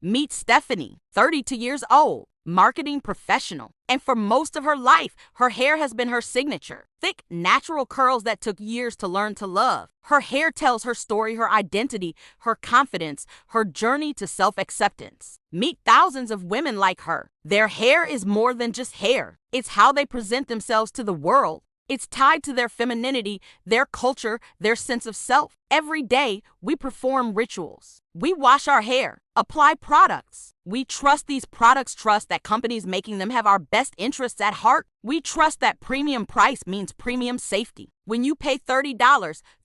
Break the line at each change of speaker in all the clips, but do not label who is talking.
Meet Stephanie, 32 years old, marketing professional. And for most of her life, her hair has been her signature. Thick, natural curls that took years to learn to love. Her hair tells her story, her identity, her confidence, her journey to self-acceptance. Meet thousands of women like her. Their hair is more than just hair. It's how they present themselves to the world. It's tied to their femininity, their culture, their sense of self. Every day, we perform rituals. We wash our hair, apply products. We trust these products, trust that companies making them have our best interests at heart. We trust that premium price means premium safety. When you pay $30,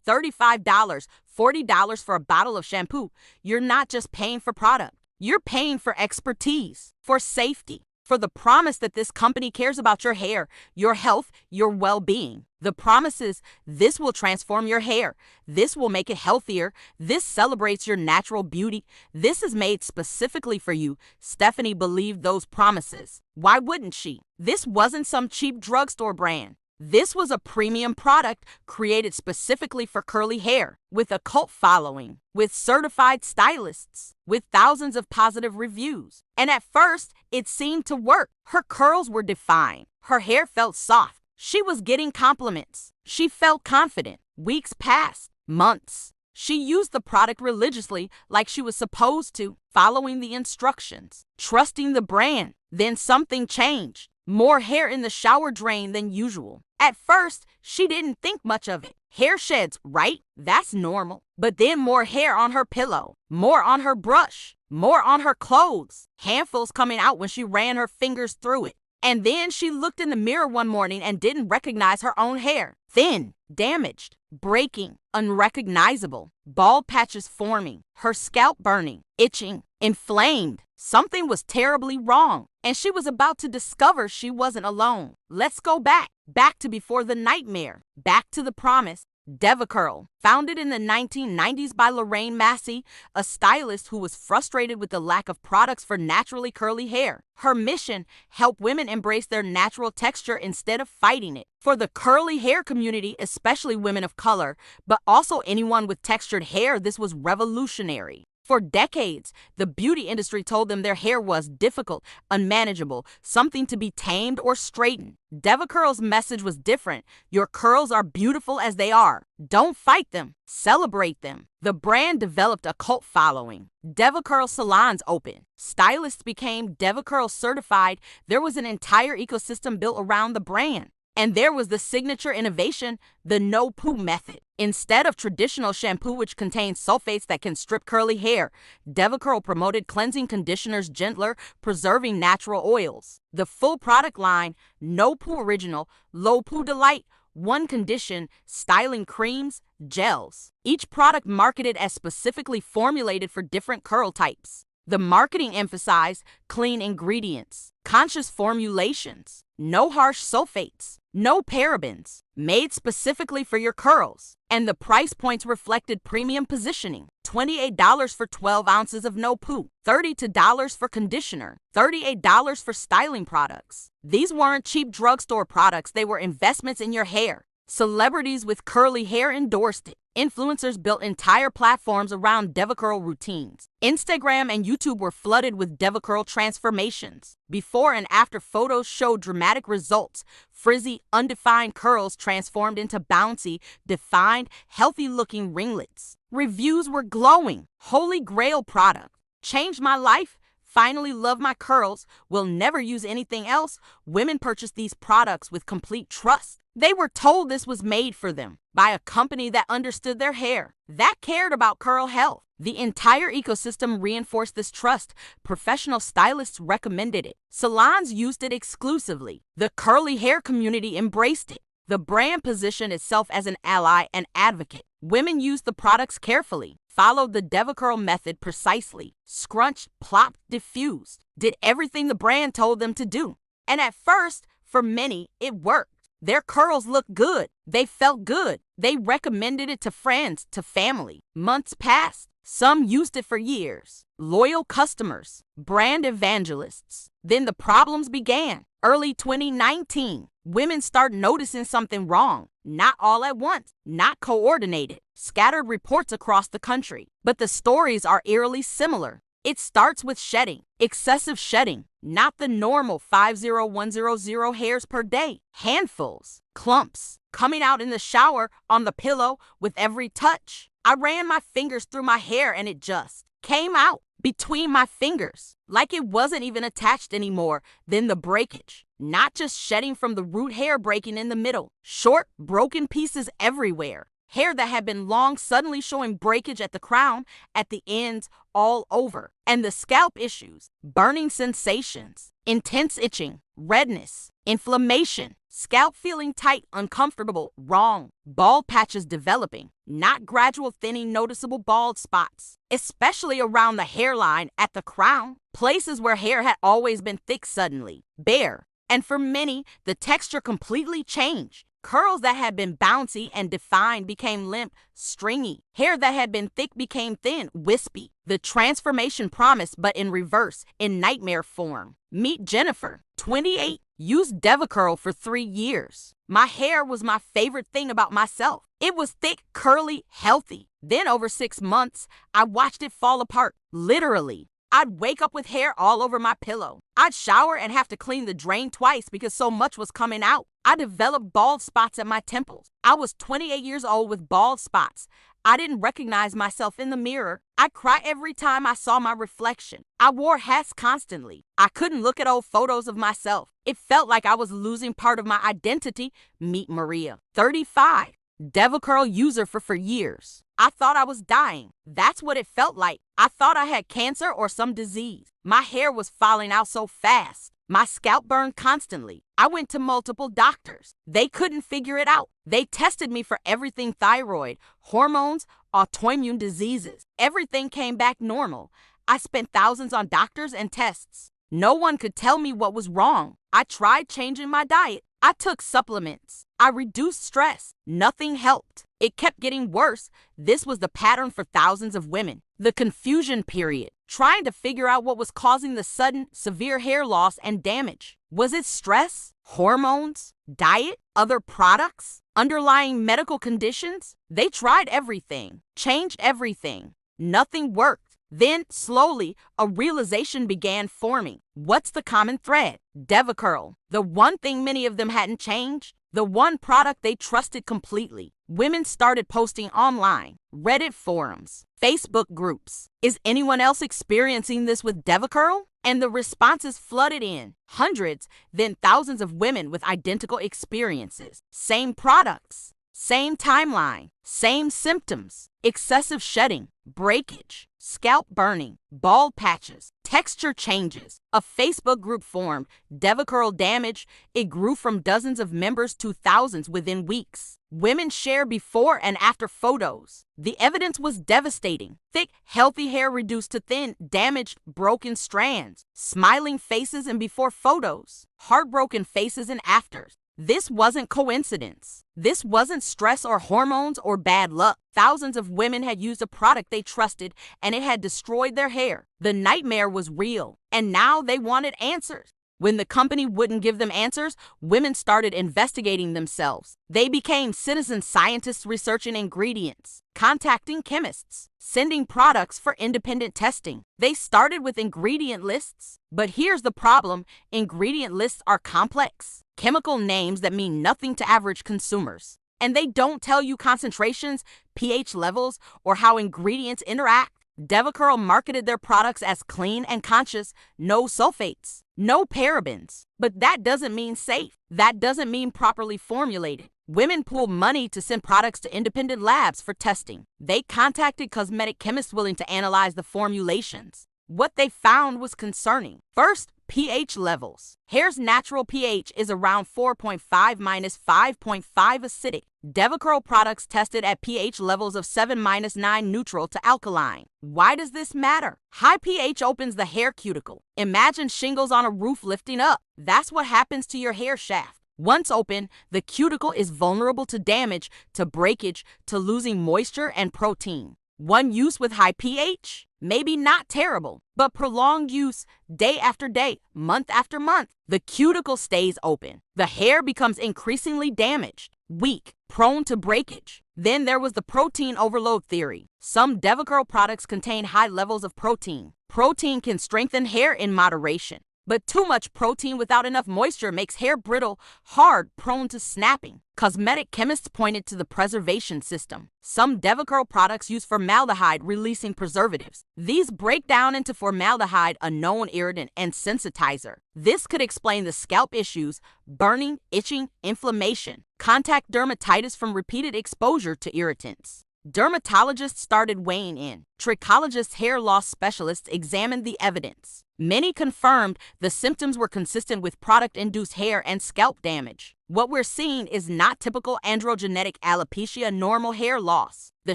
$35, $40 for a bottle of shampoo, you're not just paying for product. You're paying for expertise, for safety, for the promise that this company cares about your hair, your health, your well-being. The promise is this will transform your hair. This will make it healthier. This celebrates your natural beauty. This is made specifically for you. Stephanie believed those promises. Why wouldn't she? This wasn't some cheap drugstore brand. This was a premium product created specifically for curly hair, with a cult following, with certified stylists, with thousands of positive reviews. And at first, it seemed to work. Her curls were defined. Her hair felt soft. She was getting compliments. She felt confident. Weeks passed. Months. She used the product religiously like she was supposed to, following the instructions, trusting the brand. Then something changed. More hair in the shower drain than usual. At first, she didn't think much of it. Hair sheds, right? That's normal. But then more hair on her pillow, more on her brush, more on her clothes. Handfuls coming out when she ran her fingers through it. And then she looked in the mirror one morning and didn't recognize her own hair. Thin, damaged, breaking, unrecognizable, bald patches forming, her scalp burning, itching, inflamed. Something was terribly wrong, and she was about to discover she wasn't alone. Let's go back to before the nightmare, back to the promise. DevaCurl, founded in the 1990s by Lorraine Massey, a stylist who was frustrated with the lack of products for naturally curly hair. Her mission, help women embrace their natural texture instead of fighting it. For the curly hair community, especially women of color, but also anyone with textured hair, this was revolutionary. For decades, the beauty industry told them their hair was difficult, unmanageable, something to be tamed or straightened. DevaCurl's message was different. Your curls are beautiful as they are. Don't fight them. Celebrate them. The brand developed a cult following. DevaCurl salons opened. Stylists became DevaCurl certified. There was an entire ecosystem built around the brand. And there was the signature innovation, the no-poo method. Instead of traditional shampoo, which contains sulfates that can strip curly hair, DevaCurl promoted cleansing conditioners, gentler, preserving natural oils. The full product line, no-poo original, low-poo delight, one condition, styling creams, gels. Each product marketed as specifically formulated for different curl types. The marketing emphasized clean ingredients, conscious formulations, no harsh sulfates, no parabens, made specifically for your curls. And the price points reflected premium positioning. $28 for 12 ounces of no poo, $32 for conditioner, $38 for styling products. These weren't cheap drugstore products, they were investments in your hair. Celebrities with curly hair endorsed it. Influencers built entire platforms around DevaCurl routines. Instagram and YouTube were flooded with DevaCurl transformations. Before and after photos showed dramatic results. Frizzy, undefined curls transformed into bouncy, defined, healthy-looking ringlets. Reviews were glowing. Holy grail product. Changed my life. Finally love my curls. Will never use anything else. Women purchased these products with complete trust. They were told this was made for them by a company that understood their hair, that cared about curl health. The entire ecosystem reinforced this trust. Professional stylists recommended it. Salons used it exclusively. The curly hair community embraced it. The brand positioned itself as an ally and advocate. Women used the products carefully, followed the DevaCurl method precisely, scrunched, plopped, diffused, did everything the brand told them to do. And at first, for many, it worked. Their curls looked good. They felt good. They recommended it to friends, to family. Months passed. Some used it for years. Loyal customers, brand evangelists. Then the problems began. Early 2019, women start noticing something wrong. Not all at once, not coordinated. Scattered reports across the country. But the stories are eerily similar. It starts with shedding, excessive shedding, not the normal 50100 hairs per day, handfuls, clumps, coming out in the shower, on the pillow, with every touch. I ran my fingers through my hair and it just came out between my fingers, like it wasn't even attached anymore. Then the breakage, not just shedding from the root hair breaking in the middle, short, broken pieces everywhere. Hair that had been long suddenly showing breakage at the crown, at the ends, all over. And the scalp issues, burning sensations, intense itching, redness, inflammation, scalp feeling tight, uncomfortable, wrong, bald patches developing, not gradual thinning, noticeable bald spots, especially around the hairline, at the crown, places where hair had always been thick suddenly, bare. And for many, the texture completely changed. Curls that had been bouncy and defined became limp, stringy. Hair that had been thick became thin, wispy. The transformation promised, but in reverse, in nightmare form. Meet Jennifer, 28, used DevaCurl for 3 years. My hair was my favorite thing about myself. It was thick, curly, healthy. Then over 6 months, I watched it fall apart, literally. I'd wake up with hair all over my pillow. I'd shower and have to clean the drain twice because so much was coming out. I developed bald spots at my temples. I was 28 years old with bald spots. I didn't recognize myself in the mirror. I cried every time I saw my reflection. I wore hats constantly. I couldn't look at old photos of myself. It felt like I was losing part of my identity. Meet Maria, 35. DevaCurl user for years. I thought I was dying. That's what it felt like. I thought I had cancer or some disease. My hair was falling out so fast. My scalp burned constantly. I went to multiple doctors. They couldn't figure it out. They tested me for everything: thyroid, hormones, autoimmune diseases. Everything came back normal. I spent thousands on doctors and tests. No one could tell me what was wrong. I tried changing my diet. I took supplements. I reduced stress. Nothing helped. It kept getting worse. This was the pattern for thousands of women. The confusion period. Trying to figure out what was causing the sudden, severe hair loss and damage. Was it stress? Hormones? Diet? Other products? Underlying medical conditions? They tried everything. Changed everything. Nothing worked. Then, slowly, a realization began forming. What's the common thread? DevaCurl. The one thing many of them hadn't changed. The one product they trusted completely. Women started posting online, Reddit forums, Facebook groups. Is anyone else experiencing this with DevaCurl? And the responses flooded in. Hundreds, then thousands of women with identical experiences. Same products, same timeline, same symptoms. Excessive shedding, breakage, scalp burning, bald patches, texture changes. A Facebook group formed, DevaCurl Damage. It grew from dozens of members to thousands within weeks. Women share before and after photos. The evidence was devastating. Thick, healthy hair reduced to thin, damaged, broken strands. Smiling faces in before photos. Heartbroken faces in afters. This wasn't coincidence. This wasn't stress or hormones or bad luck. Thousands of women had used a product they trusted and it had destroyed their hair. The nightmare was real, and now they wanted answers. When the company wouldn't give them answers, women started investigating themselves. They became citizen scientists researching ingredients, contacting chemists, sending products for independent testing. They started with ingredient lists. But here's the problem: ingredient lists are complex. Chemical names that mean nothing to average consumers. And they don't tell you concentrations, pH levels, or how ingredients interact. DevaCurl marketed their products as clean and conscious, no sulfates, no parabens. But that doesn't mean safe. That doesn't mean properly formulated. Women pooled money to send products to independent labs for testing. They contacted cosmetic chemists willing to analyze the formulations. What they found was concerning. First, pH levels. Hair's natural pH is around 4.5 minus 5.5 acidic. DevaCurl products tested at pH levels of 7 minus 9 neutral to alkaline. Why does this matter? High pH opens the hair cuticle. Imagine shingles on a roof lifting up. That's what happens to your hair shaft. Once open, the cuticle is vulnerable to damage, to breakage, to losing moisture and protein. One use with high pH? Maybe not terrible, but prolonged use, day after day, month after month, the cuticle stays open. The hair becomes increasingly damaged, weak, prone to breakage. Then there was the protein overload theory. Some DevaCurl products contain high levels of protein. Protein can strengthen hair in moderation, but too much protein without enough moisture makes hair brittle, hard, prone to snapping. Cosmetic chemists pointed to the preservation system. Some DevaCurl products use formaldehyde-releasing preservatives. These break down into formaldehyde, a known irritant and sensitizer. This could explain the scalp issues, burning, itching, inflammation, contact dermatitis from repeated exposure to irritants. Dermatologists started weighing in. Trichologists, hair loss specialists, examined the evidence. Many confirmed the symptoms were consistent with product-induced hair and scalp damage. What we're seeing is not typical androgenetic alopecia, normal hair loss. The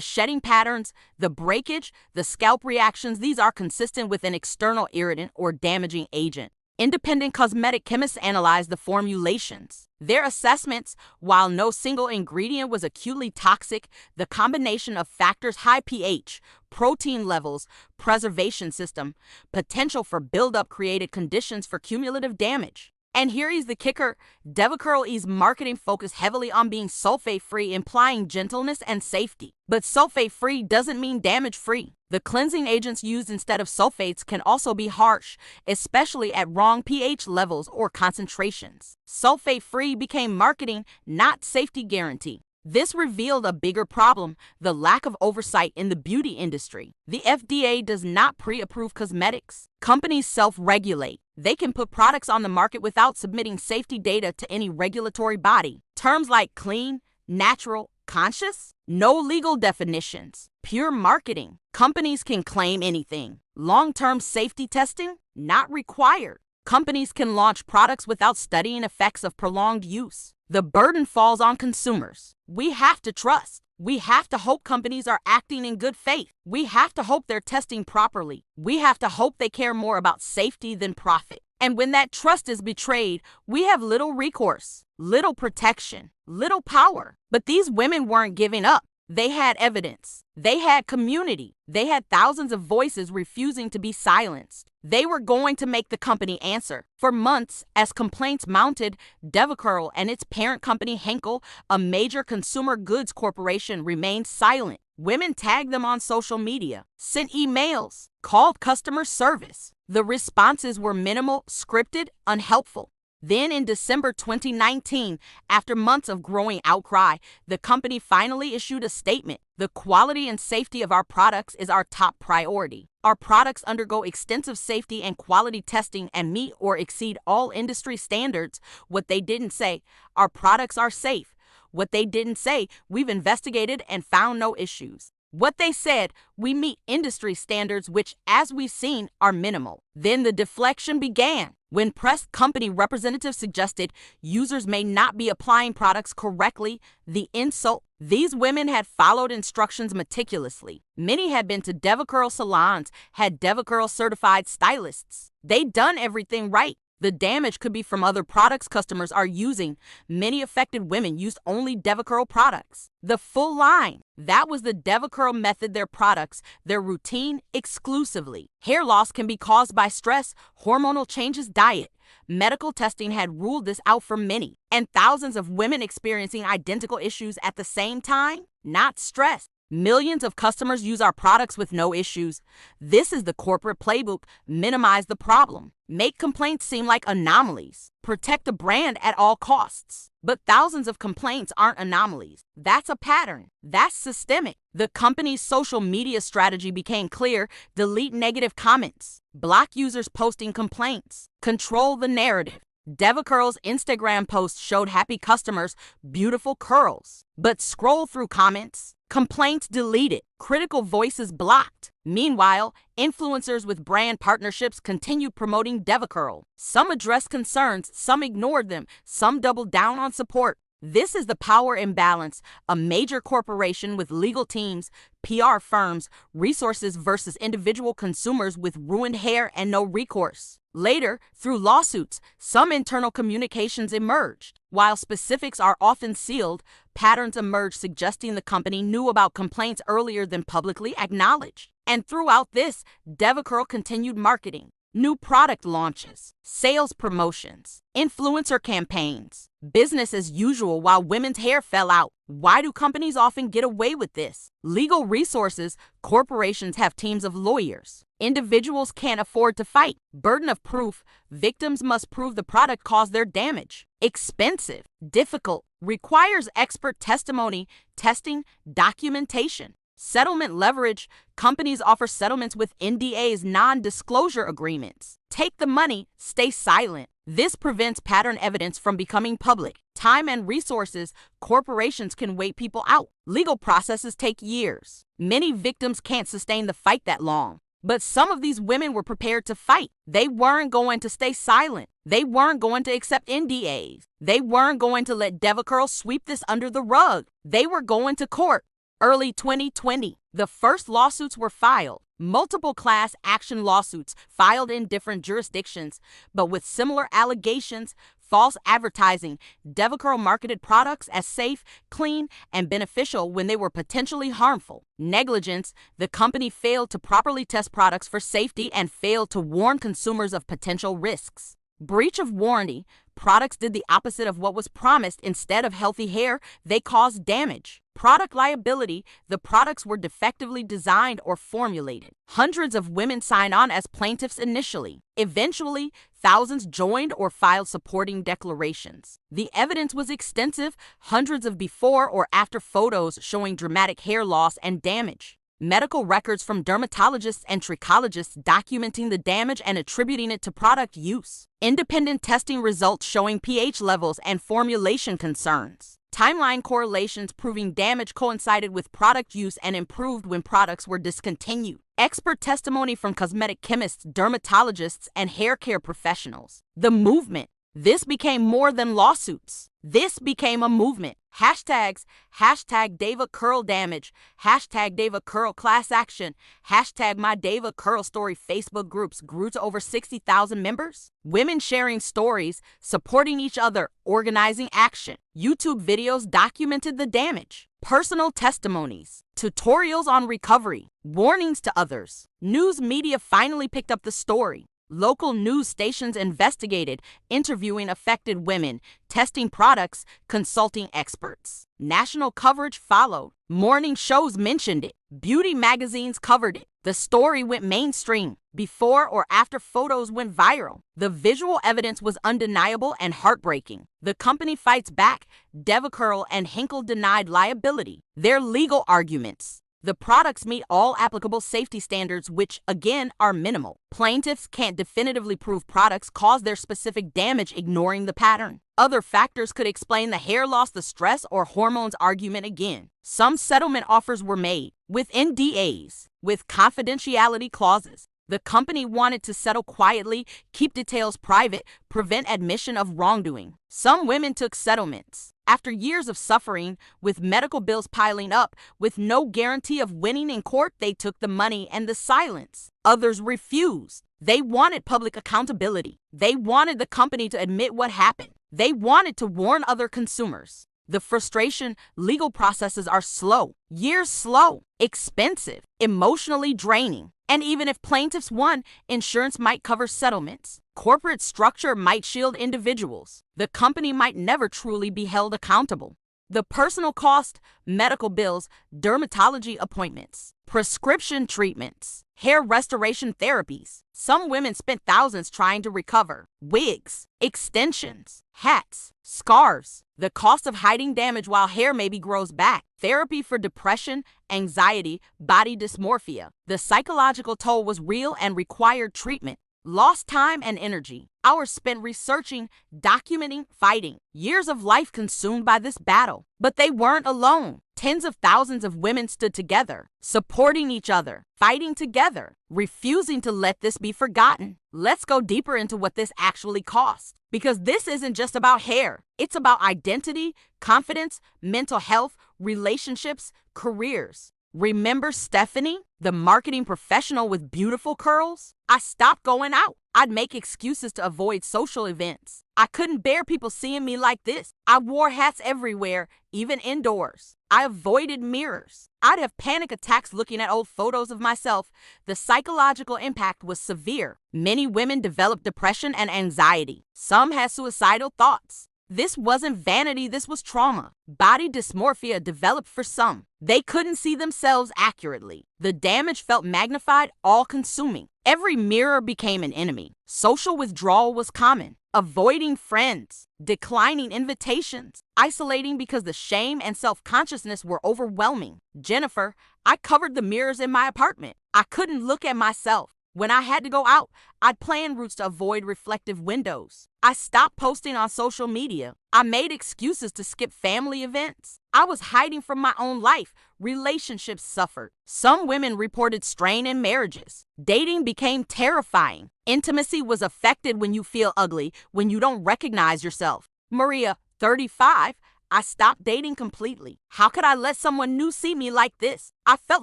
shedding patterns, the breakage, the scalp reactions, these are consistent with an external irritant or damaging agent. Independent cosmetic chemists analyzed the formulations. Their assessments, while no single ingredient was acutely toxic, the combination of factors, high pH, protein levels, preservation system, potential for buildup, created conditions for cumulative damage. And here is the kicker: DevaCurl's marketing focused heavily on being sulfate-free, implying gentleness and safety. But sulfate-free doesn't mean damage-free. The cleansing agents used instead of sulfates can also be harsh, especially at wrong pH levels or concentrations. Sulfate-free became marketing, not safety guarantee. This revealed a bigger problem: the lack of oversight in the beauty industry. The FDA does not pre-approve cosmetics. Companies self-regulate. They can put products on the market without submitting safety data to any regulatory body. Terms like clean, natural, conscious? No legal definitions. Pure marketing. Companies can claim anything. Long-term safety testing? Not required. Companies can launch products without studying effects of prolonged use. The burden falls on consumers. We have to trust. We have to hope companies are acting in good faith. We have to hope they're testing properly. We have to hope they care more about safety than profit. And when that trust is betrayed, we have little recourse, little protection, little power. But these women weren't giving up. They had evidence. They had community. They had thousands of voices refusing to be silenced. They were going to make the company answer. For months, as complaints mounted, DevaCurl and its parent company Henkel, a major consumer goods corporation, remained silent. Women tagged them on social media, sent emails, called customer service. The responses were minimal, scripted, unhelpful. Then in December 2019, after months of growing outcry, the company finally issued a statement. The quality and safety of our products is our top priority. Our products undergo extensive safety and quality testing and meet or exceed all industry standards. What they didn't say: our products are safe. What they didn't say: we've investigated and found no issues. What they said: we meet industry standards, which, as we've seen, are minimal. Then the deflection began. When pressed, company representatives suggested users may not be applying products correctly. The insult: these women had followed instructions meticulously. Many had been to DevaCurl salons, had DevaCurl certified stylists. They'd done everything right. The damage could be from other products customers are using. Many affected women used only DevaCurl products. The full line. That was the DevaCurl method, their products, their routine, exclusively. Hair loss can be caused by stress, hormonal changes, diet. Medical testing had ruled this out for many. And thousands of women experiencing identical issues at the same time? Not stress. Millions of customers use our products with no issues. This is the corporate playbook: minimize the problem, make complaints seem like anomalies, protect the brand at all costs. But thousands of complaints aren't anomalies. That's a pattern. That's systemic. The company's social media strategy became clear: delete negative comments, block users posting complaints, control the narrative. DevaCurl's Instagram post showed happy customers, beautiful curls. But scroll through comments: complaints deleted, critical voices blocked. Meanwhile, influencers with brand partnerships continued promoting DevaCurl. Some addressed concerns, some ignored them, some doubled down on support. This is the power imbalance: a major corporation with legal teams, PR firms, resources versus individual consumers with ruined hair and no recourse. Later, through lawsuits, some internal communications emerged. While specifics are often sealed, patterns emerged suggesting the company knew about complaints earlier than publicly acknowledged. And throughout this, DevaCurl continued marketing. New product launches, sales promotions, influencer campaigns, business as usual while women's hair fell out. Why do companies often get away with this? Legal resources, corporations have teams of lawyers. Individuals can't afford to fight. Burden of proof, victims must prove the product caused their damage. Expensive, difficult, requires expert testimony, testing, documentation. Settlement leverage, companies offer settlements with NDAs, non-disclosure agreements. Take the money, stay silent. This prevents pattern evidence from becoming public. Time and resources, corporations can wait people out. Legal processes take years. Many victims can't sustain the fight that long. But some of these women were prepared to fight. They weren't going to stay silent. They weren't going to accept NDAs. They weren't going to let DevaCurl sweep this under the rug. They were going to court. Early 2020, the first lawsuits were filed. Multiple class action lawsuits filed in different jurisdictions, but with similar allegations. False advertising. DevaCurl marketed products as safe, clean, and beneficial when they were potentially harmful. Negligence. The company failed to properly test products for safety and failed to warn consumers of potential risks. Breach of warranty. Products did the opposite of what was promised. Instead of healthy hair, they caused damage. Product liability. The products were defectively designed or formulated. Hundreds of women signed on as plaintiffs initially. Eventually, thousands joined or filed supporting declarations. The evidence was extensive, hundreds of before or after photos showing dramatic hair loss and damage. Medical records from dermatologists and trichologists documenting the damage and attributing it to product use. Independent testing results showing pH levels and formulation concerns. Timeline correlations proving damage coincided with product use and improved when products were discontinued. Expert testimony from cosmetic chemists, dermatologists, and hair care professionals. The movement. This became more than lawsuits. This became a movement. Hashtags, hashtag DevaCurl damage, hashtag DevaCurl class action, hashtag my DevaCurl story. Facebook groups grew to over 60,000 members. Women sharing stories, supporting each other, organizing action. YouTube videos documented the damage. Personal testimonies, tutorials on recovery, warnings to others. News media finally picked up the story. Local news stations investigated, interviewing affected women, testing products, consulting experts. National coverage followed. Morning shows mentioned it. Beauty magazines covered it. The story went mainstream. Before or after photos went viral. The visual evidence was undeniable and heartbreaking. The company fights back. DevaCurl and Henkel denied liability. Their legal arguments. The products meet all applicable safety standards, which, again, are minimal. Plaintiffs can't definitively prove products cause their specific damage, ignoring the pattern. Other factors could explain the hair loss, the stress, or hormones argument again. Some settlement offers were made, with NDAs, with confidentiality clauses. The company wanted to settle quietly, keep details private, prevent admission of wrongdoing. Some women took settlements. After years of suffering, with medical bills piling up, with no guarantee of winning in court, they took the money and the silence. Others refused. They wanted public accountability. They wanted the company to admit what happened. They wanted to warn other consumers. The frustration, legal processes are slow, years slow, expensive, emotionally draining. And even if plaintiffs won, insurance might cover settlements. Corporate structure might shield individuals. The company might never truly be held accountable. The personal cost, medical bills, dermatology appointments, prescription treatments, hair restoration therapies. Some women spent thousands trying to recover. Wigs, extensions, hats, scarves. The cost of hiding damage while hair maybe grows back. Therapy for depression, anxiety, body dysmorphia. The psychological toll was real and required treatment. Lost time and energy. Hours spent researching, documenting, fighting. Years of life consumed by this battle. But they weren't alone. Tens of thousands of women stood together, supporting each other, fighting together, refusing to let this be forgotten. Let's go deeper into what this actually cost. Because this isn't just about hair. It's about identity, confidence, mental health, relationships, careers. Remember Stephanie, the marketing professional with beautiful curls? I stopped going out. I'd make excuses to avoid social events. I couldn't bear people seeing me like this. I wore hats everywhere, even indoors. I avoided mirrors. I'd have panic attacks looking at old photos of myself. The psychological impact was severe. Many women developed depression and anxiety. Some had suicidal thoughts. This wasn't vanity, this was trauma. Body dysmorphia developed for some. They couldn't see themselves accurately. The damage felt magnified, all-consuming. Every mirror became an enemy. Social withdrawal was common. Avoiding friends, declining invitations, isolating because the shame and self-consciousness were overwhelming. Jennifer, I covered the mirrors in my apartment. I couldn't look at myself. When I had to go out, I'd plan routes to avoid reflective windows. I stopped posting on social media. I made excuses to skip family events. I was hiding from my own life. Relationships suffered. Some women reported strain in marriages. Dating became terrifying. Intimacy was affected when you feel ugly, when you don't recognize yourself. Maria, 35, I stopped dating completely. How could I let someone new see me like this? I felt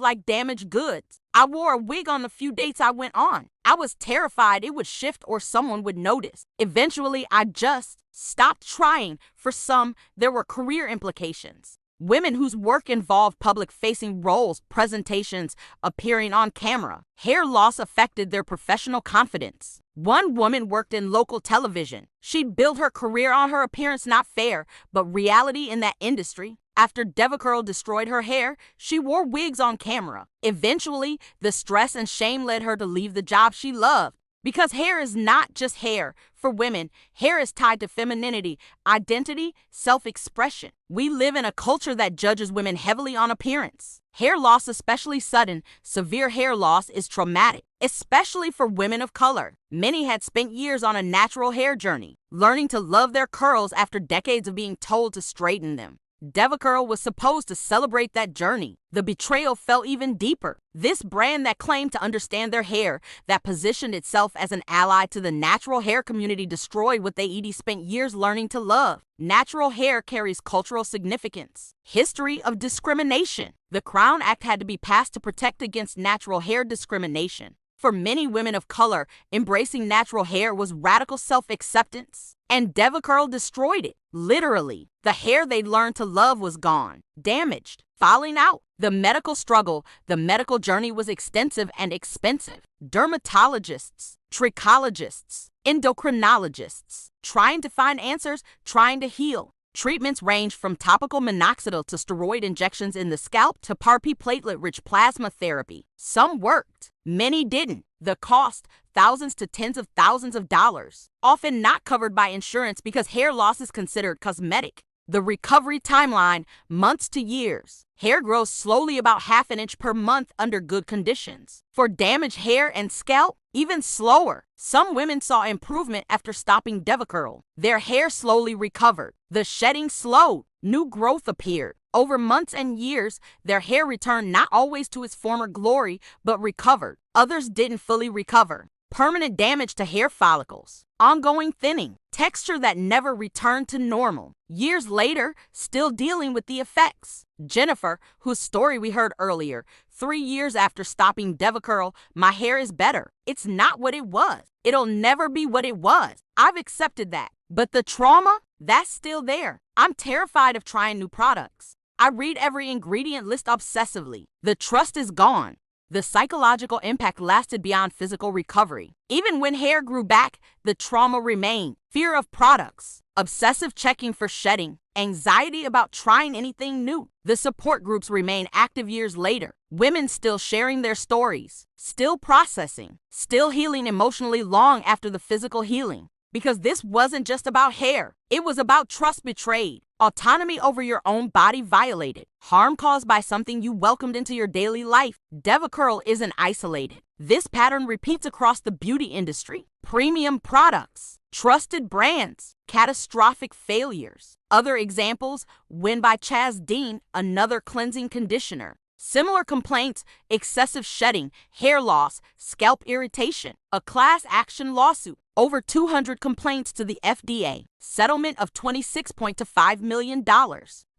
like damaged goods. I wore a wig on the few dates I went on. I was terrified it would shift or someone would notice. Eventually, I just stopped trying. For some, there were career implications. Women whose work involved public-facing roles, presentations, appearing on camera. Hair loss affected their professional confidence. One woman worked in local television. She'd built her career on her appearance, not fair, but reality in that industry. After DevaCurl destroyed her hair, she wore wigs on camera. Eventually, the stress and shame led her to leave the job she loved. Because hair is not just hair. For women, hair is tied to femininity, identity, self-expression. We live in a culture that judges women heavily on appearance. Hair loss, especially sudden, severe hair loss, is traumatic, especially for women of color. Many had spent years on a natural hair journey, learning to love their curls after decades of being told to straighten them. DevaCurl was supposed to celebrate that journey. The betrayal fell even deeper. This brand that claimed to understand their hair, that positioned itself as an ally to the natural hair community, destroyed what they spent years learning to love. Natural hair carries cultural significance. History of discrimination. The Crown Act had to be passed to protect against natural hair discrimination. For many women of color, embracing natural hair was radical self-acceptance. And DevaCurl destroyed it. Literally, the hair they'd learned to love was gone, damaged, falling out. The medical struggle, the medical journey was extensive and expensive. Dermatologists, trichologists, endocrinologists, trying to find answers, trying to heal. Treatments ranged from topical minoxidil to steroid injections in the scalp to PARP platelet-rich plasma therapy. Some worked, many didn't. The cost, thousands to tens of thousands of dollars. Often not covered by insurance because hair loss is considered cosmetic. The recovery timeline, months to years. Hair grows slowly, about half an inch per month under good conditions. For damaged hair and scalp, even slower. Some women saw improvement after stopping DevaCurl. Their hair slowly recovered. The shedding slowed. New growth appeared. Over months and years, their hair returned, not always to its former glory, but recovered. Others didn't fully recover. Permanent damage to hair follicles. Ongoing thinning. Texture that never returned to normal. Years later, still dealing with the effects. Jennifer, whose story we heard earlier, 3 years after stopping DevaCurl, my hair is better. It's not what it was. It'll never be what it was. I've accepted that. But the trauma, that's still there. I'm terrified of trying new products. I read every ingredient list obsessively. The trust is gone. The psychological impact lasted beyond physical recovery. Even when hair grew back, the trauma remained. Fear of products, obsessive checking for shedding, anxiety about trying anything new. The support groups remain active years later. Women still sharing their stories, still processing, still healing emotionally long after the physical healing. Because this wasn't just about hair. It was about trust betrayed, autonomy over your own body violated, harm caused by something you welcomed into your daily life. DevaCurl isn't isolated. This pattern repeats across the beauty industry. Premium products, trusted brands, catastrophic failures. Other examples, Win by Chaz Dean, another cleansing conditioner. Similar complaints, excessive shedding, hair loss, scalp irritation. A class action lawsuit. Over 200 complaints to the FDA. Settlement of $26.5 million.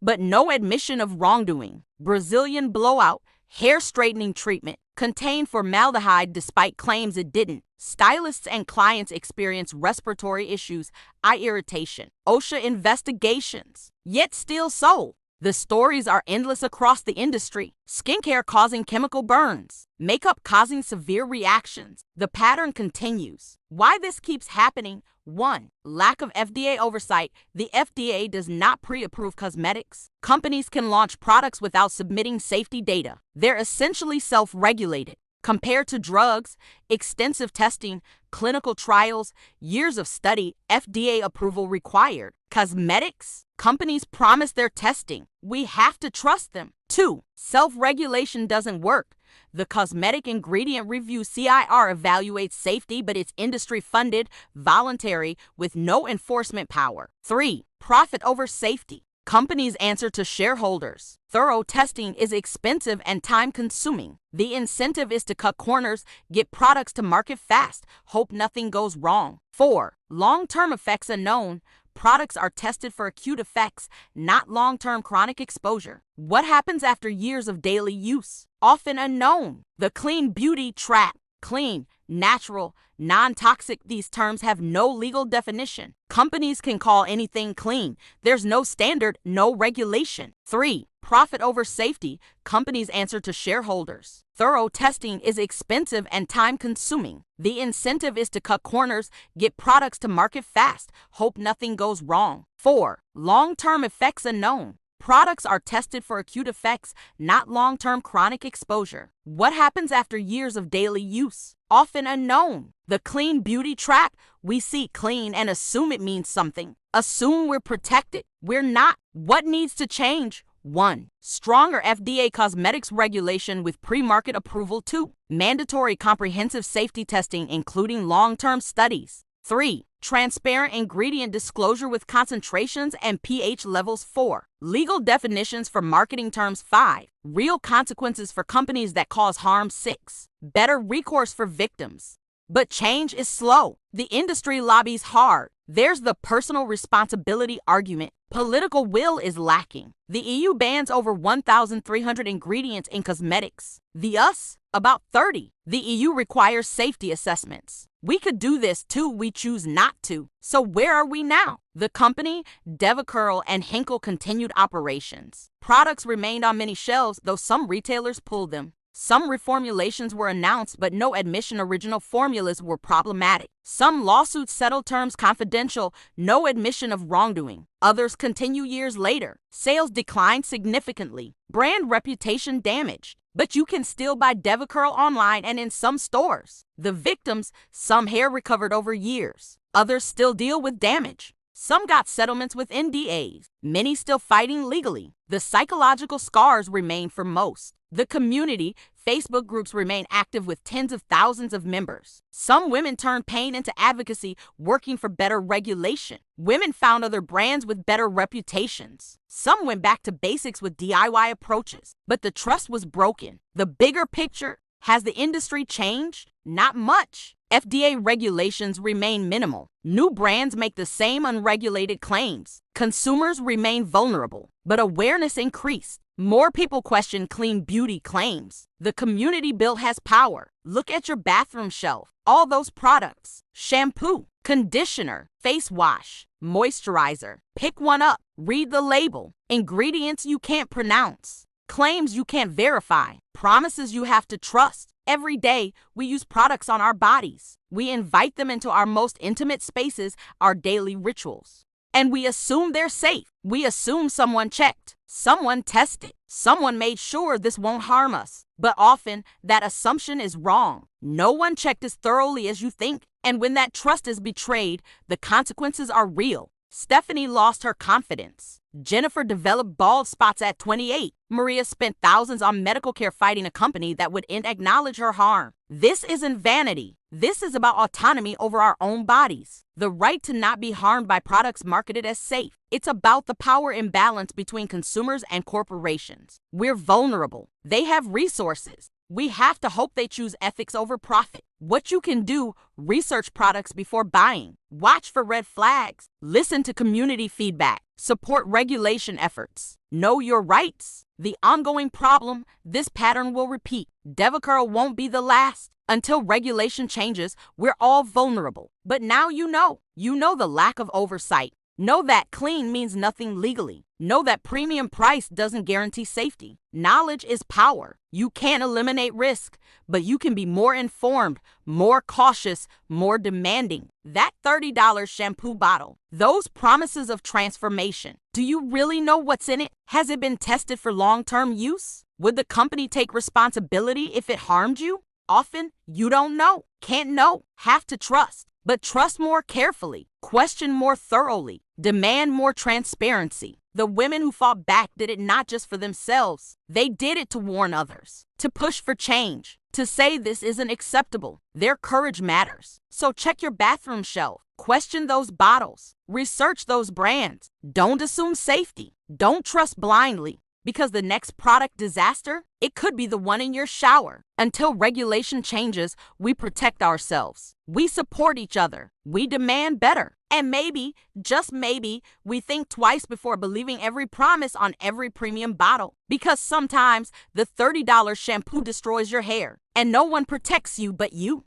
But no admission of wrongdoing. Brazilian blowout, hair straightening treatment. Contained formaldehyde despite claims it didn't. Stylists and clients experience respiratory issues, eye irritation, OSHA investigations, yet still sold. The stories are endless across the industry. Skincare causing chemical burns, makeup causing severe reactions. The pattern continues. Why this keeps happening? 1. Lack of FDA oversight. The FDA does not pre-approve cosmetics. Companies can launch products without submitting safety data. They're essentially self-regulated. Compared to drugs, extensive testing, clinical trials, years of study, FDA approval required. Cosmetics? Companies promise their testing. We have to trust them. 2. Self-regulation doesn't work. The Cosmetic Ingredient Review CIR evaluates safety, but it's industry-funded, voluntary, with no enforcement power. 3. Profit over safety. Companies answer to shareholders. Thorough testing is expensive and time-consuming. The incentive is to cut corners, get products to market fast, hope nothing goes wrong. 4. Long-term effects unknown. Products are tested for acute effects, not long-term chronic exposure. What happens after years of daily use? Often unknown. The clean beauty trap. Clean, natural, non-toxic, these terms have no legal definition. Companies can call anything clean. There's no standard, no regulation. 3. Profit over safety. Companies answer to shareholders. Thorough testing is expensive and time-consuming. The incentive is to cut corners, get products to market fast, hope nothing goes wrong. 4. Long-term effects unknown. Products are tested for acute effects, not long-term chronic exposure. What happens after years of daily use? Often unknown. The clean beauty trap. We see clean and assume it means something. Assume we're protected. We're not. What needs to change? 1. Stronger FDA cosmetics regulation with pre-market approval. 2. Mandatory comprehensive safety testing, including long-term studies. 3. Transparent ingredient disclosure with concentrations and pH levels. 4. Legal definitions for marketing terms. 5. Real consequences for companies that cause harm. 6. Better recourse for victims. But change is slow. The industry lobbies hard. There's the personal responsibility argument. Political will is lacking. The EU bans over 1,300 ingredients in cosmetics. The US? About 30. The EU requires safety assessments. We could do this too, we choose not to. So where are we now? The company, DevaCurl and Henkel continued operations. Products remained on many shelves, though some retailers pulled them. Some reformulations were announced, but no admission original formulas were problematic. Some lawsuits settled terms confidential, no admission of wrongdoing. Others continue years later. Sales declined significantly. Brand reputation damaged. But you can still buy DevaCurl online and in some stores. The victims, some hair recovered over years. Others still deal with damage. Some got settlements with NDAs. Many still fighting legally. The psychological scars remain for most. The community, Facebook groups remain active with tens of thousands of members. Some women turned pain into advocacy, working for better regulation. Women found other brands with better reputations. Some went back to basics with DIY approaches, but the trust was broken. The bigger picture, has the industry changed? Not much. FDA regulations remain minimal. New brands make the same unregulated claims. Consumers remain vulnerable, but awareness increased. More people question clean beauty claims. The community built has power. Look at your bathroom shelf. All those products. Shampoo, conditioner, face wash, moisturizer. Pick one up. Read the label. Ingredients you can't pronounce. Claims you can't verify. Promises you have to trust. Every day, we use products on our bodies. We invite them into our most intimate spaces, our daily rituals. And we assume they're safe. We assume someone checked. Someone tested. Someone made sure this won't harm us. But often, that assumption is wrong. No one checked as thoroughly as you think. And when that trust is betrayed, the consequences are real. Stephanie lost her confidence. Jennifer developed bald spots at 28. Maria spent thousands on medical care fighting a company that would acknowledge her harm. This isn't vanity. This is about autonomy over our own bodies. The right to not be harmed by products marketed as safe. It's about the power imbalance between consumers and corporations. We're vulnerable. They have resources. We have to hope they choose ethics over profit. What you can do, research products before buying. Watch for red flags. Listen to community feedback. Support regulation efforts. Know your rights. The ongoing problem, this pattern will repeat. DevaCurl won't be the last. Until regulation changes, we're all vulnerable. But now you know. You know the lack of oversight. Know that clean means nothing legally. Know that premium price doesn't guarantee safety. Knowledge is power. You can't eliminate risk, but you can be more informed, more cautious, more demanding. That $30 shampoo bottle, those promises of transformation, do you really know what's in it? Has it been tested for long-term use? Would the company take responsibility if it harmed you? Often, you don't know, can't know, have to trust. But trust more carefully, question more thoroughly, demand more transparency. The women who fought back did it not just for themselves. They did it to warn others, to push for change, to say this isn't acceptable. Their courage matters. So check your bathroom shelf, question those bottles, research those brands. Don't assume safety. Don't trust blindly. Because the next product disaster, it could be the one in your shower. Until regulation changes, we protect ourselves. We support each other. We demand better. And maybe, just maybe, we think twice before believing every promise on every premium bottle. Because sometimes the $30 shampoo destroys your hair, and no one protects you but you.